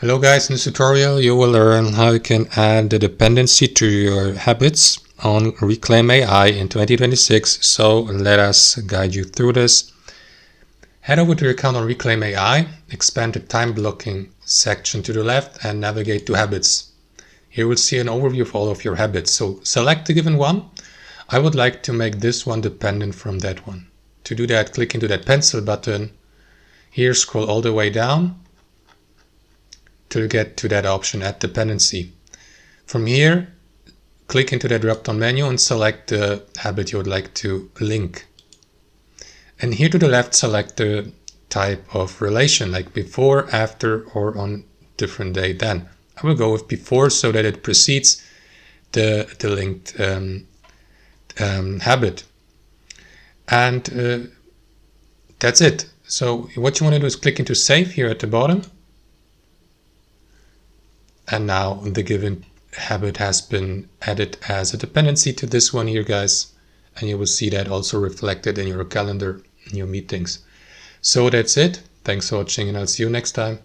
Hello guys, in this tutorial you will learn how you can add the dependency to your habits on Reclaim.ai in 2026. So let us guide you through this. Head over to your account on Reclaim.ai, expand the time blocking section to the left and navigate to habits. Here we'll see an overview of all of your habits. So select the given one. I would like to make this one dependent from that one. To do that, click into that pencil button. Here scroll all the way down to get to that option, Add Dependency. From here, click into the drop-down menu and select the habit you would like to link. And here to the left, select the type of relation, like before, after, or on different day then. I will go with before so that it precedes the linked habit. And that's it. So what you want to do is click into Save here at the bottom. And now the given habit has been added as a dependency to this one here, guys. And you will see that also reflected in your calendar, in your meetings. So that's it. Thanks for watching and I'll see you next time.